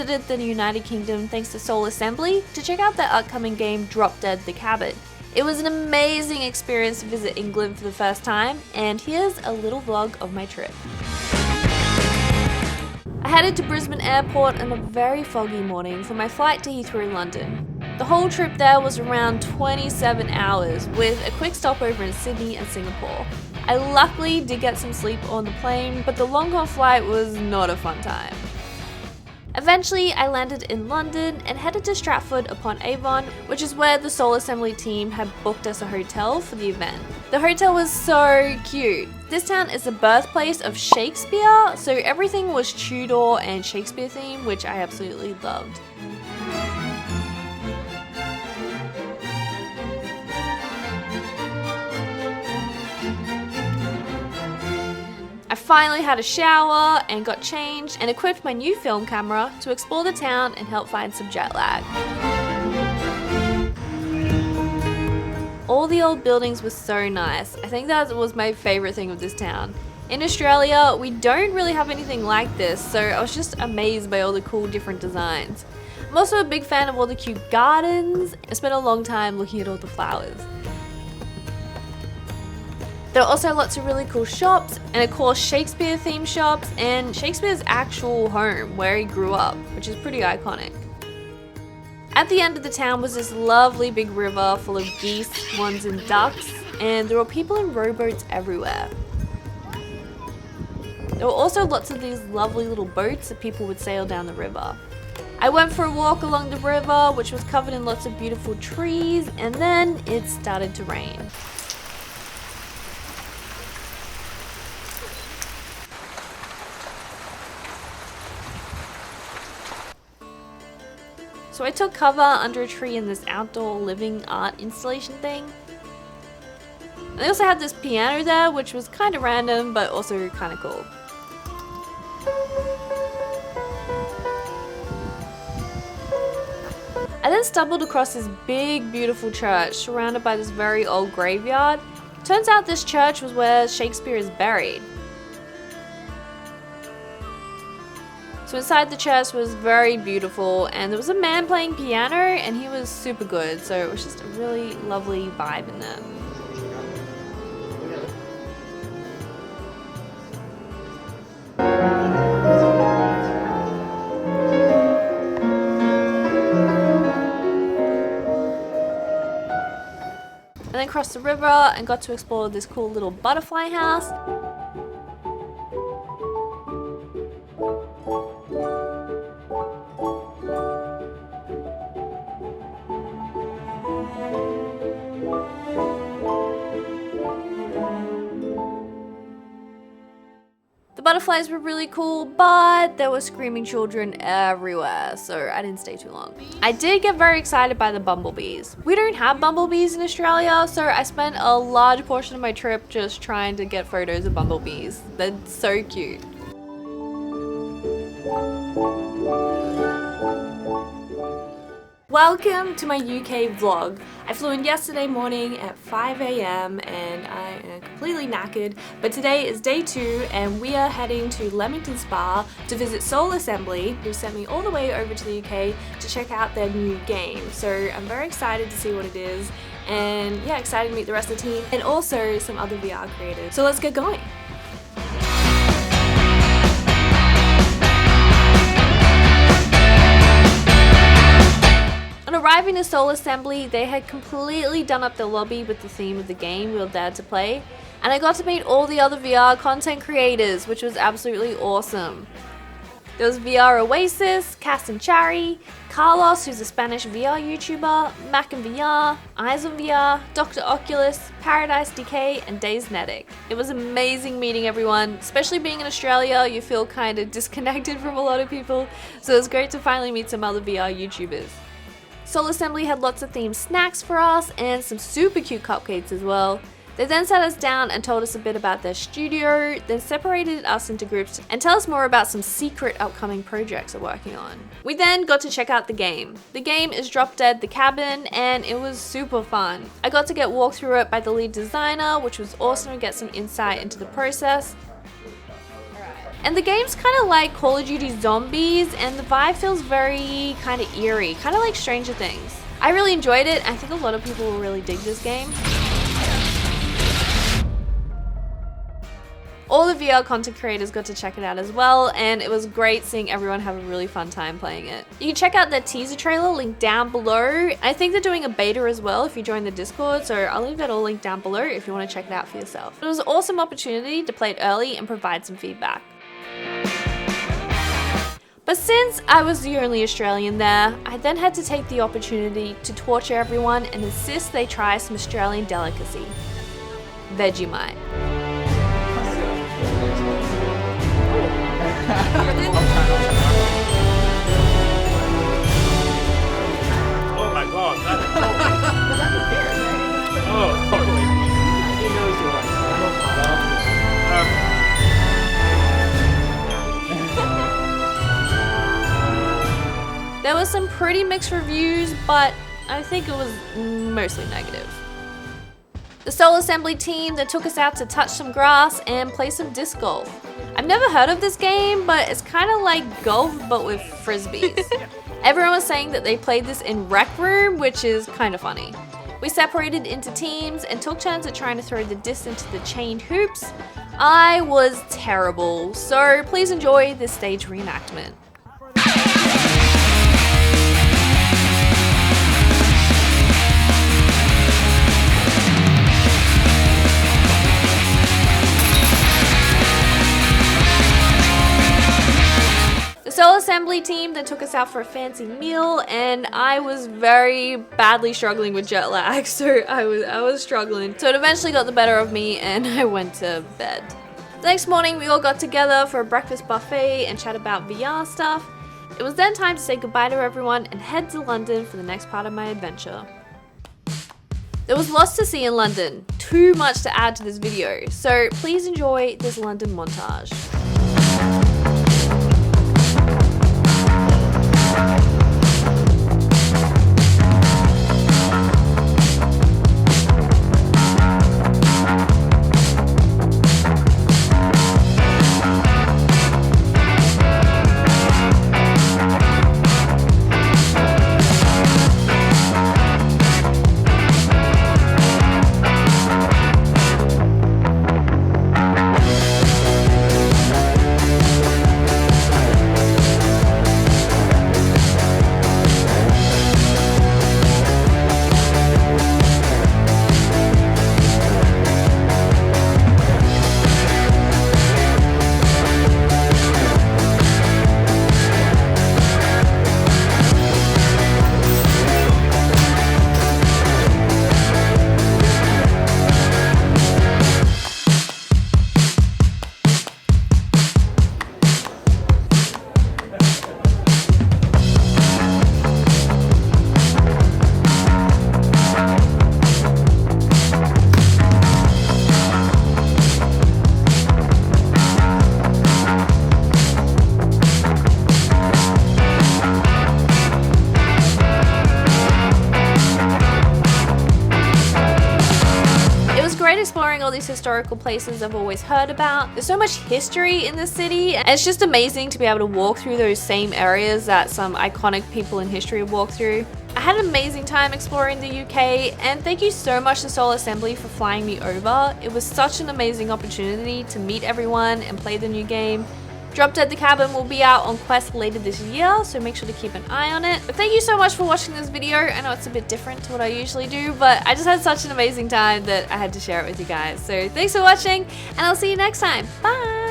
visited the United Kingdom thanks to Soul Assembly to check out their upcoming game Drop Dead the Cabin. It was an amazing experience to visit England for the first time, and here's a little vlog of my trip. I headed to Brisbane Airport on a very foggy morning for my flight to Heathrow, London. The whole trip there was around 27 hours, with a quick stopover in Sydney and Singapore. I luckily did get some sleep on the plane, but the long-haul flight was not a fun time. Eventually, I landed in London and headed to Stratford-upon-Avon, which is where the Soul Assembly team had booked us a hotel for the event. The hotel was so cute. This town is the birthplace of Shakespeare, so everything was Tudor and Shakespeare themed, which I absolutely loved. I finally had a shower and got changed and equipped my new film camera to explore the town and help find some jet lag. All the old buildings were so nice. I think that was my favorite thing of this town. In Australia, we don't really have anything like this, so I was just amazed by all the cool different designs. I'm also a big fan of all the cute gardens. I spent a long time looking at all the flowers. There were also lots of really cool shops, and of course Shakespeare themed shops and Shakespeare's actual home where he grew up, which is pretty iconic. At the end of the town was this lovely big river full of geese, swans and ducks, and there were people in rowboats everywhere. There were also lots of these lovely little boats that people would sail down the river. I went for a walk along the river, which was covered in lots of beautiful trees, and then it started to rain. So I took cover under a tree in this outdoor living art installation thing. And they also had this piano there, which was kind of random, but also kind of cool. I then stumbled across this big, beautiful church surrounded by this very old graveyard. Turns out this church was where Shakespeare is buried. So inside the church was very beautiful, and there was a man playing piano and he was super good, so it was just a really lovely vibe in there. And then crossed the river and got to explore this cool little butterfly house. The butterflies were really cool, but there were screaming children everywhere, so I didn't stay too long. I did get very excited by the bumblebees. We don't have bumblebees in Australia, so I spent a large portion of my trip just trying to get photos of bumblebees. They're so cute. Welcome to my UK vlog. I flew in yesterday morning at 5 AM and I am completely knackered, but today is day 2 and we are heading to Leamington Spa to visit Soul Assembly, who sent me all the way over to the UK to check out their new game. So I'm very excited to see what it is, and yeah, excited to meet the rest of the team and also some other VR creators. So let's get going. On arriving to Soul Assembly, they had completely done up the lobby with the theme of the game we were there to play, and I got to meet all the other VR content creators, which was absolutely awesome. There was VR Oasis, Cass and Chari, Carlos, who's a Spanish VR YouTuber, Mac and VR, Eyes on VR, Dr. Oculus, Paradise Decay, and Daysnetic. It was amazing meeting everyone, especially being in Australia. You feel kind of disconnected from a lot of people, so it was great to finally meet some other VR YouTubers. Soul Assembly had lots of themed snacks for us and some super cute cupcakes as well. They then sat us down and told us a bit about their studio, then separated us into groups and tell us more about some secret upcoming projects they're working on. We then got to check out the game. The game is Drop Dead the Cabin, and it was super fun. I got to get walked through it by the lead designer, which was awesome to get some insight into the process. And the game's kind of like Call of Duty Zombies, and the vibe feels very kind of eerie, kind of like Stranger Things. I really enjoyed it. I think a lot of people will really dig this game. All the VR content creators got to check it out as well, and it was great seeing everyone have a really fun time playing it. You can check out their teaser trailer linked down below. I think they're doing a beta as well if you join the Discord, so I'll leave that all linked down below if you want to check it out for yourself. It was an awesome opportunity to play it early and provide some feedback. But since I was the only Australian there, I then had to take the opportunity to torture everyone and insist they try some Australian delicacy, Vegemite. Oh my god, that is oh, totally. He knows you like There was some pretty mixed reviews, but I think it was mostly negative. The Soul Assembly team that took us out to touch some grass and play some disc golf. I've never heard of this game, but it's kind of like golf but with frisbees. Everyone was saying that they played this in Rec Room, which is kind of funny. We separated into teams and took turns at trying to throw the disc into the chained hoops. I was terrible, so please enjoy this stage reenactment. The Soul Assembly team then took us out for a fancy meal, and I was very badly struggling with jet lag, so I was struggling. So it eventually got the better of me and I went to bed. The next morning we all got together for a breakfast buffet and chat about VR stuff. It was then time to say goodbye to everyone and head to London for the next part of my adventure. There was lots to see in London, too much to add to this video, so please enjoy this London montage. Exploring all these historical places I've always heard about. There's so much history in this city, and it's just amazing to be able to walk through those same areas that some iconic people in history have walked through. I had an amazing time exploring the UK, and thank you so much to Soul Assembly for flying me over. It was such an amazing opportunity to meet everyone and play the new game. Drop Dead the Cabin will be out on Quest later this year, so make sure to keep an eye on it. But thank you so much for watching this video. I know it's a bit different to what I usually do, but I just had such an amazing time that I had to share it with you guys. So thanks for watching, and I'll see you next time. Bye!